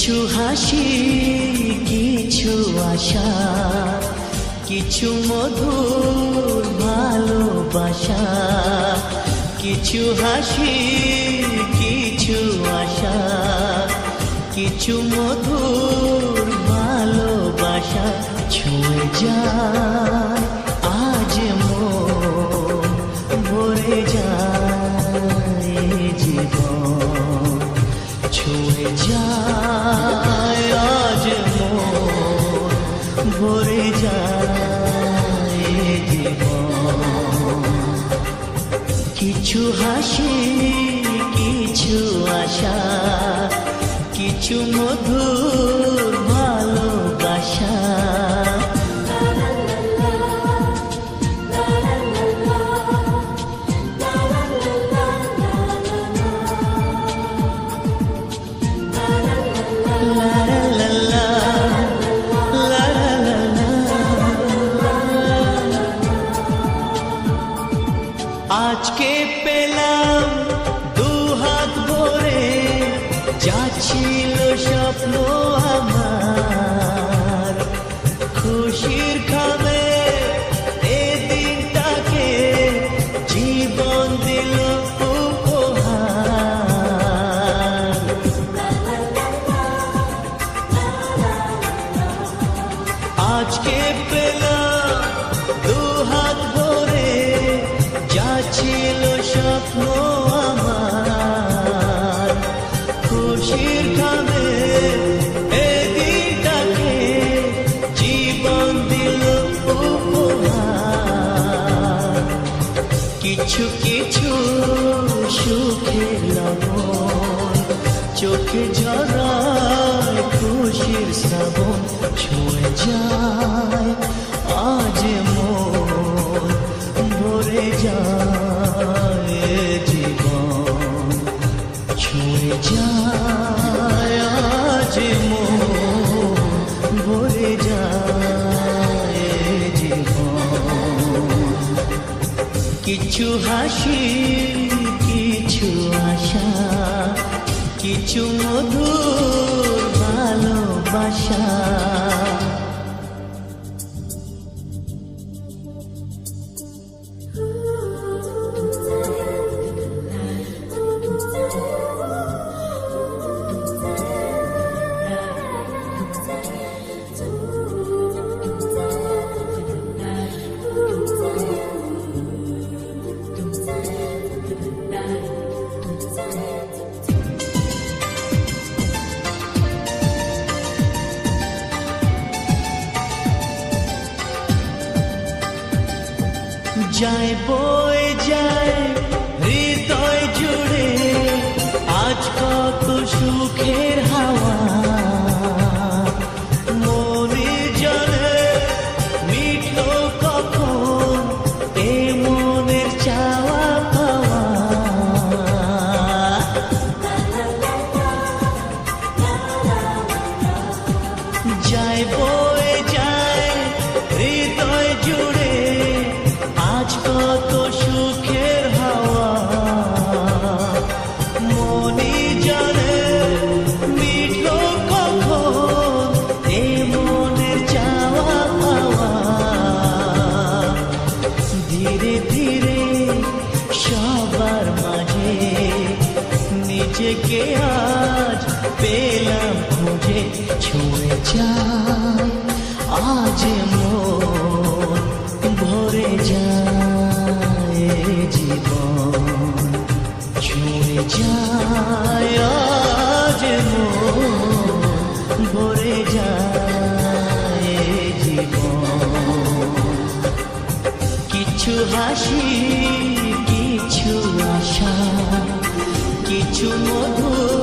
কিছু হাসি, কিছু আশা, কিছু মধুর ভালোবাসা। কিছু হাসি, কিছু আশা, কিছু মধুর ভালোবাসা। ছুঁয়ে যায় আজ মন, ভরে যায় জীবন। ছুঁয়ে যায় আজ মন, ভরে যায় জীবন। কিছু হাসি, কিছু আশা, কিছু মধুর ভালোবাসা। আজকে পেলাম দুহাত ভরে, যা ছিল স্বপ্ন আমার। খুশির খাবে এ দিনটাকে, জীবন দিল উপহার। আজকে পেলাম দুহাত ভরে, যা ছিল স্বপ্ন আমার। খুশির খাবে এ দিনটাকে, জীবন দিল উপহার। কিছু কিছু সুখের লবণ, চোখে ঝরায় খুশির শ্রাবণ। ছুঁয়ে যায় আজ মন, ভরে যায় জীবন। ছুঁয়ে যায় আজ মন, ভরে যায় জীবন। কিছু হাসি, কিছু আশা, কিছু মধুর ভালোবাসা। যায় বয়ে যায় হৃদয় জুড়ে, আজ কত সুখের হাওয়া। মনে জানে মিঠো কখন এ মনের চাওয়া পাওয়া। যায় বয়ে যায় হৃদয় জুড়ে, আজ কত সুখের হাওয়া। মনে জানে মিঠো কখন এ মনের চাওয়া পাওয়া। ধীরে ধীরে সবার মাঝে নিজেকে আজ পেলাম খুঁজে। ছুঁয়ে যায় আজ মন, ভরে যায় জীবন। ছুঁয়ে যায় আজ মন, ভরে যায় জীবন। কিছু হাসি, কিছু আশা, কিছু মধুর